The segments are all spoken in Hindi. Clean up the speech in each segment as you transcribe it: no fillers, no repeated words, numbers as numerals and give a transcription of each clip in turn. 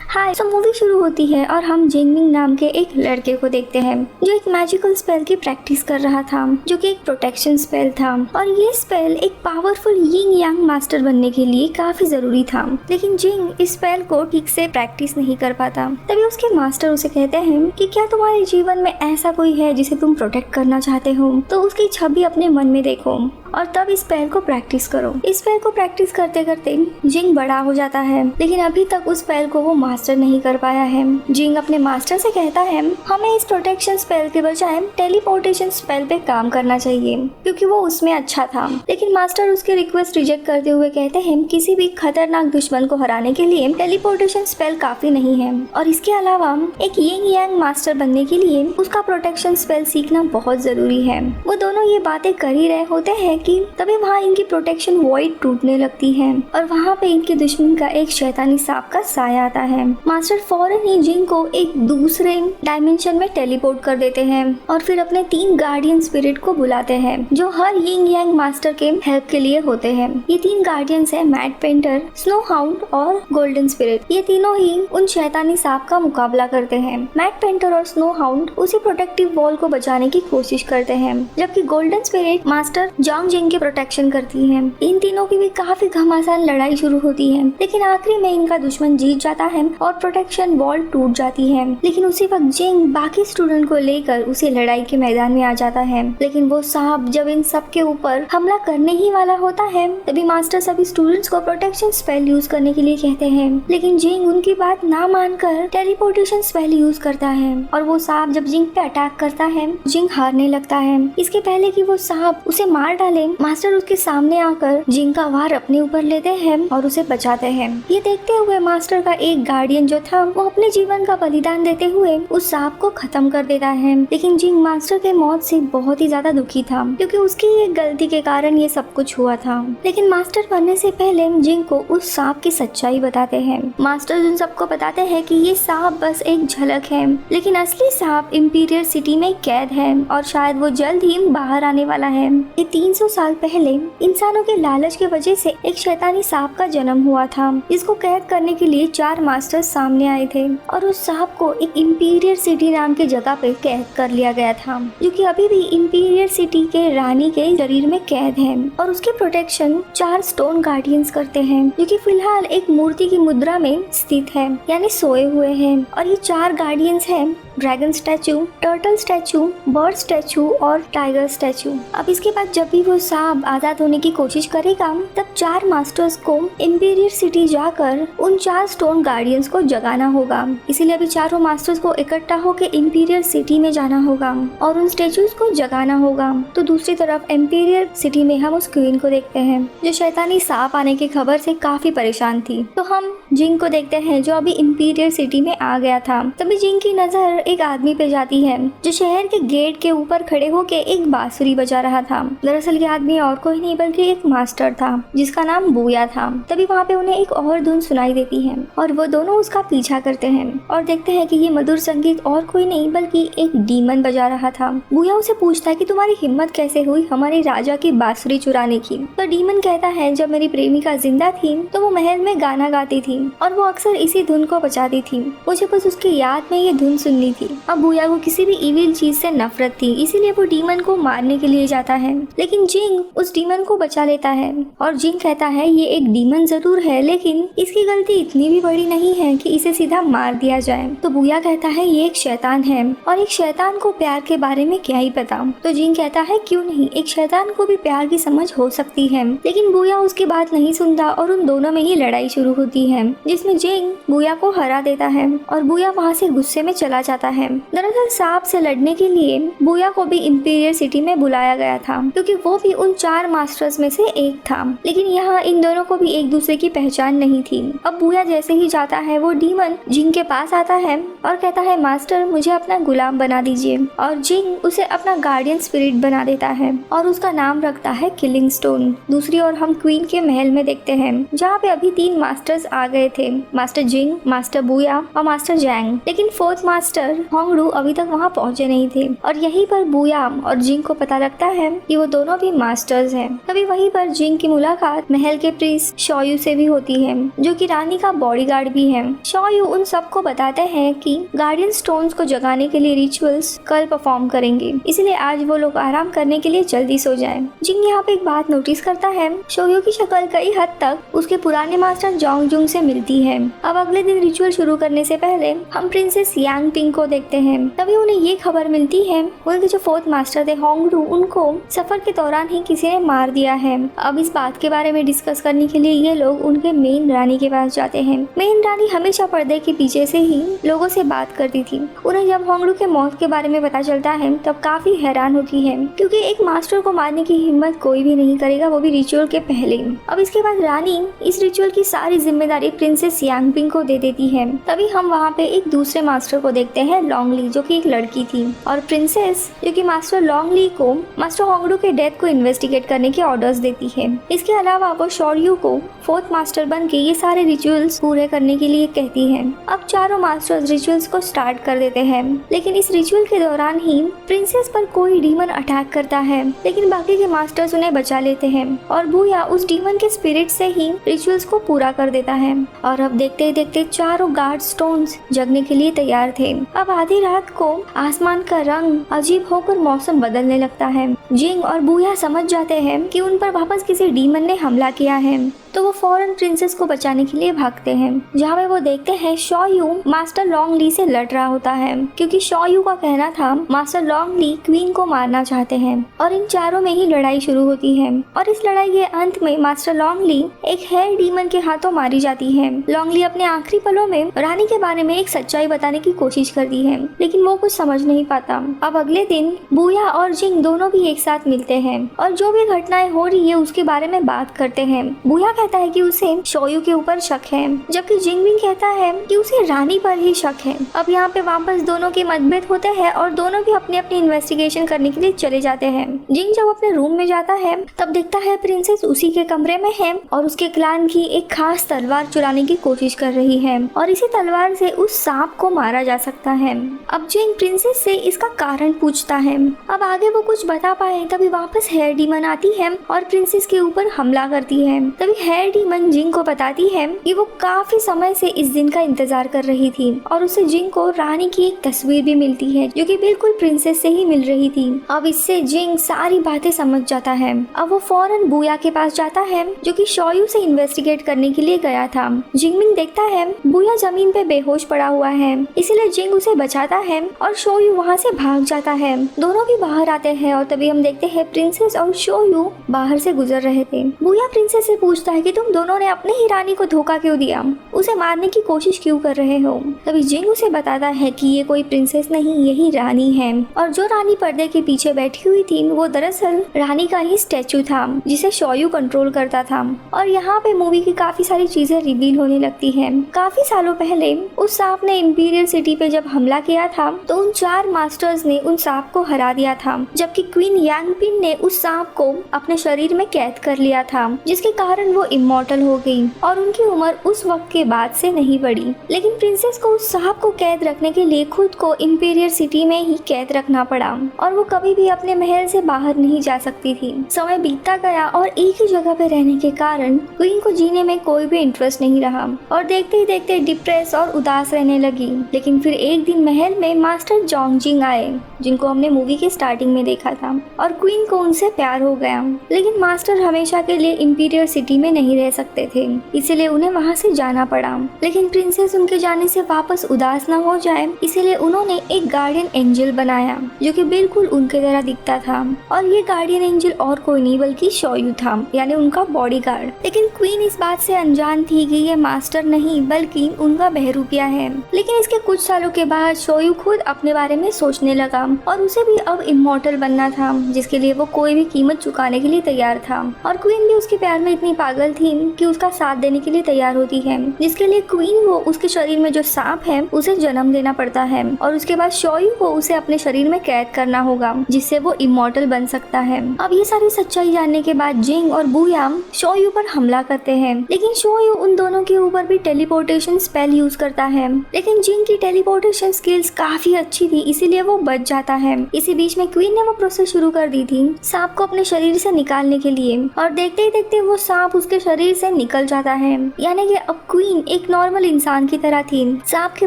हाय। मूवी शुरू होती है और हम जिंगमिंग नाम के एक लड़के को देखते हैं जो एक मैजिकल स्पेल की प्रैक्टिस कर रहा था, जो कि एक प्रोटेक्शन स्पेल था। और ये स्पेल एक पावरफुल यिंग यांग मास्टर बनने के लिए काफी जरूरी था, लेकिन जिंग इस स्पेल को ठीक से प्रैक्टिस नहीं कर पाता। तभी उसके मास्टर उसे कहते हैं कि क्या तुम्हारे जीवन में ऐसा कोई है जिसे तुम प्रोटेक्ट करना चाहते हो, तो उसकी छवि अपने मन में देखो और तब इस स्पेल को प्रैक्टिस करो। इस स्पेल को प्रैक्टिस करते करते जिंग बड़ा हो जाता है, लेकिन अभी तक उस स्पेल को वो मास्टर नहीं कर पाया है। जिंग अपने मास्टर से कहता है हमें इस प्रोटेक्शन स्पेल के बजाय टेलीपोर्टेशन स्पेल पे काम करना चाहिए, क्योंकि वो उसमें अच्छा था। लेकिन मास्टर उसकी रिक्वेस्ट रिजेक्ट करते हुए कहते हैं किसी भी खतरनाक दुश्मन को हराने के लिए टेलीपोर्टेशन स्पेल काफी नहीं है, और इसके अलावा एक यिंग यांग मास्टर बनने के लिए उसका प्रोटेक्शन स्पेल सीखना बहुत जरूरी है। वो दोनों ये बातें कर ही रहे होते हैं कि तभी वहाँ इनकी प्रोटेक्शन वॉइड टूटने लगती है और वहाँ पे इनके दुश्मन का एक शैतानी सांप का साया आता है। मास्टर फौरन ही जिंग को एक दूसरे डायमेंशन में टेलीपोर्ट कर देते हैं और फिर अपने 3 गार्डियन स्पिरिट को बुलाते हैं जो हर यिंग यांग मास्टर के हेल्प के लिए होते हैं। ये 3 गार्डियंस है मैड पेंटर, स्नो हाउंड और गोल्डन स्पिरिट। ये तीनों ही उन शैतानी सांप का मुकाबला करते हैं। मैड पेंटर और स्नो हाउंड उसी प्रोटेक्टिव वॉल को बचाने की कोशिश करते हैं, जबकि गोल्डन स्पिरिट मास्टर जांग जिंग की प्रोटेक्शन करती है। इन तीनों की भी काफी घमासान लड़ाई शुरू होती है, लेकिन आखिरी में इनका दुश्मन जीत जाता है और प्रोटेक्शन वॉल टूट जाती है। लेकिन उसी वक्त जिंग बाकी स्टूडेंट को लेकर उसी लड़ाई के मैदान में आ जाता है। लेकिन वो सांप जब इन सब के ऊपर हमला करने ही वाला होता है, तभी मास्टर सभी स्टूडेंट्स को प्रोटेक्शन स्पेल यूज करने के लिए कहते हैं, लेकिन जिंग उनकी बात ना मानकर टेलीपोर्टेशन स्पेल यूज करता है और वो सांप जब जिंग पे अटैक करता है, जिंग हारने लगता है। इसके पहले कि वो सांप उसे मार डाले, मास्टर उसके सामने आकर जिंग का वार अपने ऊपर लेते हैं और उसे बचाते हैं। ये देखते हुए मास्टर का एक गार्डियन जो था वो अपने जीवन का बलिदान देते हुए उस सांप को खत्म कर देता है। लेकिन जिंग मास्टर के मौत से बहुत ही ज्यादा दुखी था, क्योंकि उसकी एक गलती के कारण ये सब कुछ हुआ था। लेकिन मास्टर बनने से पहले जिंग को उस सांप की सच्चाई बताते हैं। मास्टर उन सबको बताते हैं कि ये सांप बस एक झलक है, लेकिन असली सांप इंपीरियर सिटी में कैद है और शायद वो जल्द ही बाहर आने वाला है। ये 300 साल पहले इंसानों के लालच की वजह से एक शैतानी सांप का जन्म हुआ था, जिसको कैद करने के लिए 4 मास्टर्स सामने आए थे और उस सांप को एक इंपीरियर सिटी नाम की जगह पे कैद कर लिया गया था, जो कि अभी भी इंपीरियर सिटी के रानी के शरीर में कैद है। और उसकी प्रोटेक्शन 4 स्टोन गार्डियंस करते हैं, जो कि फिलहाल एक मूर्ति की मुद्रा में स्थित है, यानी सोए हुए हैं। और ये 4 गार्डियंस है dragon statue, turtle statue, bird statue और टाइगर स्टैचू। अब इसके बाद जब भी वो सांप आजाद होने की कोशिश करेगा, तब 4 मास्टर्स को इंपीरियर सिटी जाकर उन 4 स्टोन गार्डियंस को जगाना होगा। इसीलिए अभी चारों मास्टर्स को इकट्ठा होकर इंपीरियर सिटी में जाना होगा और उन स्टैचूज को जगाना होगा। तो दूसरी तरफ इंपीरियर सिटी में हम उस क्वीन को देखते हैं जो शैतानी सांप आने की खबर से काफी परेशान थी। तो हम जिंग को देखते हैं जो अभी इंपीरियर सिटी में आ गया था। तभी जिंग की नजर एक आदमी पे जाती है जो शहर के गेट के ऊपर खड़े होकर एक बांसुरी बजा रहा था। दरअसल ये आदमी और कोई नहीं बल्कि एक मास्टर था जिसका नाम बूया था। तभी वहाँ पे उन्हें एक और धुन सुनाई देती है और वो दोनों उसका पीछा करते हैं और देखते हैं कि ये मधुर संगीत और कोई नहीं बल्कि एक डीमन बजा रहा था। बूया उसे पूछता है कि तुम्हारी हिम्मत कैसे हुई हमारे राजा की बांसुरी चुराने की। तो डीमन कहता है जब मेरी प्रेमिका जिंदा थी तो वो महल में गाना गाती थी और वो अक्सर इसी धुन को बजाती थी। मुझे बस उसकी याद में ये धुन सुननी थी। अब बूया को किसी भी इविल चीज से नफरत थी, इसीलिए वो डीमन को मारने के लिए जाता है। लेकिन जिंग उस डीमन को बचा लेता है और जिंग कहता है ये एक डीमन जरूर है, लेकिन इसकी गलती इतनी भी बड़ी नहीं है कि इसे सीधा मार दिया जाए। तो बूया कहता है ये एक शैतान है और एक शैतान को प्यार के बारे में क्या ही पता। तो जिंग कहता है क्यों नहीं, एक शैतान को भी प्यार की समझ हो सकती है। लेकिन बूया उसकी बात नहीं सुनता और उन दोनों में ही लड़ाई शुरू होती है, जिसमें जिंग बूया को हरा देता है और बूया वहाँ से गुस्से में चला जाता है। दरअसल सांप से लड़ने के लिए बूया को भी इंपीरियर सिटी में बुलाया गया था, क्योंकि वो भी उन 4 मास्टर्स में से एक था। लेकिन यहाँ इन दोनों को भी एक दूसरे की पहचान नहीं थी। अब बूया जैसे ही जाता है वो डीमन जिंग के पास आता है और कहता है मास्टर मुझे अपना गुलाम बना दीजिए, और जिंग उसे अपना गार्डियन स्पिरिट बना देता है और उसका नाम रखता है किलिंग स्टोन। दूसरी ओर हम क्वीन के महल में देखते हैं जहाँ पे अभी 3 मास्टर्स आ गए थे, मास्टर जिंग, मास्टर बूया और मास्टर जैंग। लेकिन 4th मास्टर होंगडू अभी तक वहाँ पहुँचे नहीं थे और यहीं पर बूया और जिंग को पता लगता है कि वो दोनों भी भी मास्टर्स हैं। तभी वहीं पर जिंग की मुलाकात महल के प्रिंस शोयू से भी होती है, जो कि रानी का बॉडीगार्ड भी है। शोयू उन सबको बताते हैं कि गार्डियन स्टोन्स को जगाने के लिए रिचुअल्स कल परफॉर्म करेंगे, इसलिए आज वो लोग आराम करने के लिए जल्दी सो जाएं। जिंग यहाँ पे एक बात नोटिस करता है, शोयू की शक्ल कई हद तक उसके पुराने मास्टर जोंग जुंग से मिलती है। अब अगले दिन रिचुअल शुरू करने से पहले हम प्रिंसेस यांग पिंग को देखते हैं। तभी उन्हें ये खबर मिलती है उनके जो फोर्थ मास्टर थे होंगरू, उनको सफर के दौरान ही किसी ने मार दिया है। अब इस बात के बारे में डिस्कस करने के लिए ये लोग उनके मेन रानी के पास जाते हैं। मेन रानी हमेशा पर्दे के पीछे से ही लोगों से बात करती थी। उन्हें जब होंगरू के मौत के बारे में पता चलता है तब काफी हैरान होती है, क्योंकि एक मास्टर को मारने की हिम्मत कोई भी नहीं करेगा, वो भी रिचुअल के पहले। अब इसके बाद रानी इस रिचुअल की सारी जिम्मेदारी प्रिंसेस यांग पिंग को दे देती है। तभी हम वहाँ पे एक दूसरे मास्टर को देखते हैं, लॉन्गली, जो कि एक लड़की थी, और प्रिंसेस जो कि मास्टर लॉन्गली को मास्टर होंगरू के डेथ को इन्वेस्टिगेट करने के ऑर्डर्स देती है। इसके अलावा वो शोर्यू को फोर्थ मास्टर बन के ये सारे रिचुअल्स पूरे करने के लिए कहती है। अब चारों मास्टर्स रिचुअल्स को स्टार्ट कर देते हैं, लेकिन इस रिचुअल के दौरान ही प्रिंसेस पर कोई डीमन अटैक करता है, लेकिन बाकी के मास्टर्स उन्हें बचा लेते हैं और बूया उस डीमन के स्पिरिट से ही रिचुअल्स को पूरा कर देता है। और अब देखते ही देखते चारों गार्ड स्टोन्स जगने के लिए तैयार थे। अब आधी रात को आसमान का रंग अजीब होकर मौसम बदलने लगता है। जिंग और बूया समझ जाते हैं कि उन पर वापस किसी डीमन ने हमला किया है, तो वो फौरन प्रिंसेस को बचाने के लिए भागते हैं, जहाँ पे वो देखते हैं शोयू मास्टर लॉन्गली से लड़ रहा होता है, क्योंकि शोयू का कहना था मास्टर लॉन्गली क्वीन को मारना चाहते हैं। और इन चारों में ही लड़ाई शुरू होती है, और इस लड़ाई के अंत में मास्टर लॉन्गली एक हेयर डीमन के हाथों मारी जाती है। लॉन्गली अपने आखिरी पलों में रानी के बारे में एक सच्चाई बताने की कोशिश करती है, लेकिन वो कुछ समझ नहीं पाता। अब अगले दिन बूया और जिंग दोनों भी एक साथ मिलते हैं और जो भी घटनाएं हो रही है उसके बारे में बात करते हैं। बूया कहता है कि उसे शोयू के ऊपर शक है, जबकि जिंगमिंग कहता है कि उसे रानी पर ही शक है। अब यहाँ पे वापस दोनों के मतभेद होते हैं और दोनों भी अपनी अपनी इन्वेस्टिगेशन करने के लिए चले जाते हैं। जिंग जब अपने रूम में जाता है तब देखता है प्रिंसेस उसी के कमरे में है और उसके क्लान की एक खास तलवार चुराने की कोशिश कर रही है, और इसी तलवार से उस सांप को मारा जा सकता है। अब जिंग प्रिंसेस से इसका कारण पूछता है। अब आगे वो कुछ बता पाए तभी वापस हेयर डीमन आती है और प्रिंसेस के ऊपर हमला करती है। तभी हेयर डीमन जिंग को बताती है कि वो काफी समय से इस दिन का इंतजार कर रही थी, और उसे जिंग को रानी की एक तस्वीर भी मिलती है जो कि बिल्कुल प्रिंसेस से ही मिल रही थी। अब इससे जिंग सारी बातें समझ जाता है। अब वो फौरन बूया के पास जाता है, जो कि शोयू से इन्वेस्टिगेट करने के लिए गया था। जिंगमिंग देखता है बूया जमीन पे बेहोश पड़ा हुआ है, इसीलिए जिंग उसे बचाता है और शोयू वहाँ से भाग जाता है। दोनों भी बाहर आते हैं और तभी हम देखते हैं प्रिंसेस और शोयू बाहर से गुजर रहे थे। बूया प्रिंसेस से पूछता है कि तुम दोनों ने अपने ही रानी को धोखा क्यों दिया, उसे मारने की कोशिश क्यों कर रहे हो। तभी जिंग उसे बताता है कि ये कोई प्रिंसेस नहीं, यही रानी है, और जो रानी पर्दे के पीछे बैठी हुई थी वो दरअसल रानी का ही स्टैचू था जिसे शोयू कंट्रोल करता था। और यहाँ पे मूवी की काफी सारी चीजें रिवील होने लगती है। काफी सालों पहले उस सांप ने इंपीरियल सिटी पे जब हमला किया था तो उन 4 मास्टर्स ने उन सांप को हरा दिया था, जबकि क्वीन यांगपिन ने उस सांप को अपने शरीर में कैद कर लिया था, जिसके कारण वो इमॉर्टल हो गई और उनकी उम्र उस वक्त के बाद से नहीं बढ़ी। लेकिन प्रिंसेस को उस सांप को कैद रखने के लिए खुद को इंपीरियल सिटी में ही कैद रखना पड़ा और वो कभी भी अपने महल से बाहर नहीं जा सकती थी। समय बीतता गया और एक ही जगह पे रहने के कारण क्वीन को जीने में कोई भी इंटरेस्ट नहीं रहा और देखते ही देखते डिप्रेस और उदास रहने लगी। लेकिन फिर एक दिन महल में मास्टर जोंगजिंग आए, जिनको हमने मूवी के स्टार्टिंग में देखा था, और क्वीन को उनसे प्यार हो गया। लेकिन मास्टर हमेशा के लिए इंपीरियल सिटी में नहीं रह सकते थे, इसीलिए उन्हें वहाँ से जाना पड़ा। लेकिन प्रिंसेस उनके जाने से वापस उदास न हो जाए, इसीलिए उन्होंने एक गार्डियन एंजल बनाया जो कि बिल्कुल उनके तरह दिखता था, और ये गार्डियन एंजल और कोई नहीं बल्कि शोयू था, यानी उनका बॉडीगार्ड। लेकिन क्वीन इस बात से अनजान थी कि ये मास्टर नहीं बल्कि उनका बहरूपिया है। लेकिन इसके कुछ सालों के बाद शोयू खुद अपने बारे में सोचने लगा और उसे भी अब इमॉर्टल बनना था, जिसके लिए वो कोई भी कीमत चुकाने के लिए तैयार था। और क्वीन भी उसके प्यार में इतनी पागल थी कि उसका साथ देने के लिए तैयार होती है, जिसके लिए क्वीन को उसके शरीर में जो सांप है उसे जन्म देना पड़ता है, और उसके बाद शोयू को उसे अपने शरीर में कैद करना होगा जिससे वो इमॉर्टल बन सकता है। अब ये सारी सच्चाई जानने के बाद जिंग और बूया शोयू पर हमला करते हैं, लेकिन शोयू उन दोनों के ऊपर भी टेलीपोर्टेशन स्पेल यूज करता है। लेकिन जिंग की टेलीपोर्टेशन स्किल्स काफी अच्छी थी, इसीलिए वो बच जाता है। इसी बीच में क्वीन ने वो प्रोसेस शुरू कर दी थी सांप को अपने शरीर से निकालने के लिए, और देखते ही देखते वो सांप उसके शरीर से निकल जाता है। यानी कि अब क्वीन एक नॉर्मल इंसान की तरह थी। सांप के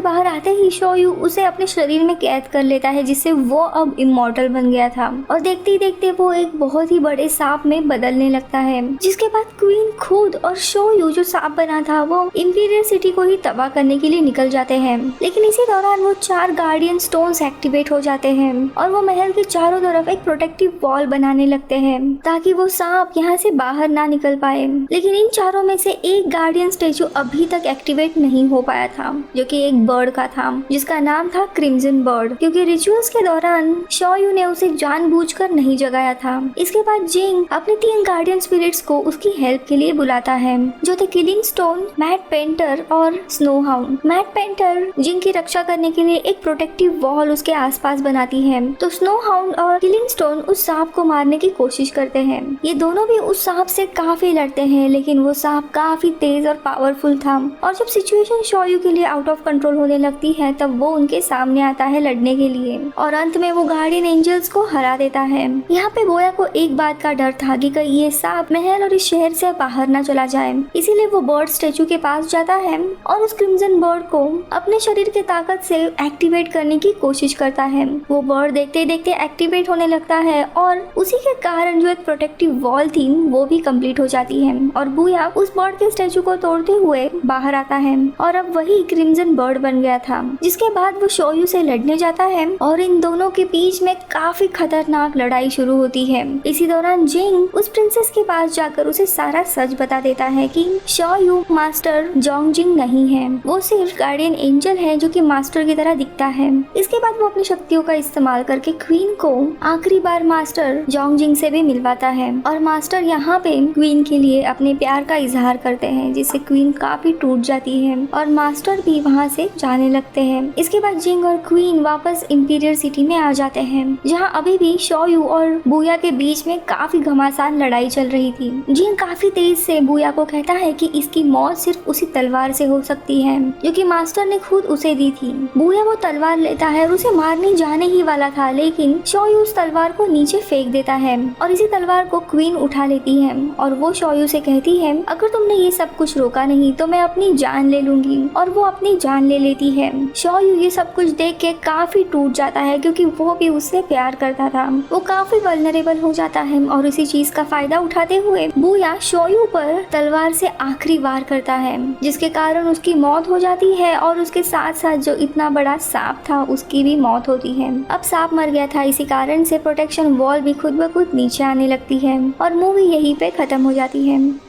बाहर आते ही शोयू उसे अपने शरीर में कैद कर लेता है, जिससे वो अब इमॉर्टल बन गया था और देखते ही देखते वो एक बहुत ही बड़े सांप में बदलने लगता है। जिसके बाद क्वीन खुद और शोयू जो सांप बना था वो इंपीरियल सिटी को ही तबाह करने के लिए निकल जाते हैं। लेकिन इसी दौरान वो 4 गार्डियन स्टोन्स एक्टिवेट हो जाते हैं और वो महल के चारों तरफ एक प्रोटेक्टिव वॉल बनाने लगते हैं ताकि वो सांप यहाँ से बाहर ना निकल पाए। लेकिन इन चारों में से एक गार्डियन स्टेचू अभी तक एक्टिवेट नहीं हो पाया था, जो कि एक बर्ड का था जिसका नाम था क्रिम्सन बर्ड, क्योंकि रिचुअल्स के दौरान शोयू ने उसे जानबूझकर नहीं जगाया था। इसके बाद जिंग अपने 3 गार्डियन स्पिरिट्स को उसकी हेल्प के लिए बुलाता है, जो थे किलिंग स्टोन, मैट पेंटर और स्नो हाउंड। मैट पेंटर जिंग की रक्षा करने के लिए एक प्रोटेक्टिव वॉल उसके आसपास बनाती है, तो स्नो हाउंड और किलिंग स्टोन उस सांप को मारने की कोशिश करते हैं। ये दोनों भी उस सांप से काफी लड़ते हैं, लेकिन वो सांप काफी तेज और पावरफुल था, और जब सिचुएशन शोयू के लिए आउट ऑफ कंट्रोल होने लगती है तब वो उनके सामने आता है लड़ने के लिए, और अंत में वो गार्डियन एंजल्स को हरा देता है। यहाँ पे बोया को एक बात का डर था कि कहीं ये सांप महल और इस शहर से बाहर ना चला जाए, इसीलिए वो बर्ड स्टेचू के पास जाता है और उस क्रिम्सन बर्ड को अपने शरीर की ताकत से एक्टिवेट करने की कोशिश करता है। वो बर्ड देखते ही देखते एक्टिवेट होने लगता है और उसी के कारण जो एक प्रोटेक्टिव वॉल थी वो भी कंप्लीट हो जाती है, और बुया उस बर्ड के स्टेचू को तोड़ते हुए बाहर आता है और अब वही क्रिम्सन बर्ड बन गया था। जिसके बाद वो शोयू से लड़ने जाता है और इन दोनों के बीच में काफी खतरनाक लड़ाई शुरू होती है। इसी दौरान जिंग उस प्रिंसेस के पास जाकर उसे सारा सच बता देता है कि शोयू मास्टर जोंगजिंग नहीं है, वो सिर्फ गार्डियन एंजल है जो कि मास्टर की तरह दिखता है। इसके बाद वो अपनी शक्तियों का इस्तेमाल करके क्वीन को आखिरी बार मास्टर जोंगजिंग से भी मिलवाता है, और मास्टर यहाँ पे क्वीन के लिए अपने प्यार का इजहार करते हैं, जिससे क्वीन काफी टूट जाती है और मास्टर भी वहाँ से जाने लगते हैं। इसके बाद जिंग और क्वीन वापस इंपीरियल सिटी में आ जाते हैं, जहाँ अभी भी शोयू और बुया के बीच में काफी घमासान लड़ाई चल रही थी। जिंग काफी तेज से बुया को कहता है कि इसकी मौत सिर्फ उसी तलवार से हो सकती है जो कि मास्टर ने खुद उसे दी थी। बुया वो तलवार लेता है और उसे मारने जाने ही वाला था, लेकिन शोयू उस तलवार को नीचे फेंक देता है और इसी तलवार को क्वीन उठा लेती है, और वो शोयू से कहती है अगर तुमने ये सब कुछ रोका नहीं तो मैं अपनी जान ले लूंगी, और वो अपनी जान ले लेती है। शोयू ये सब कुछ देख के काफी टूट जाता है, क्योंकि वो भी उससे प्यार करता था। वो काफी वल्नरेबल हो जाता है और इसी चीज का फायदा उठाते हुए बुया शोयू पर तलवार से आखिरी वार करता है, जिसके कारण उसकी मौत हो जाती है, और उसके साथ साथ जो इतना बड़ा सांप था उसकी भी मौत होती है। अब सांप मर गया था, इसी कारण से प्रोटेक्शन वॉल भी खुद ब खुद नीचे आने लगती है और मूवी यहीं पे खत्म हो जाती है।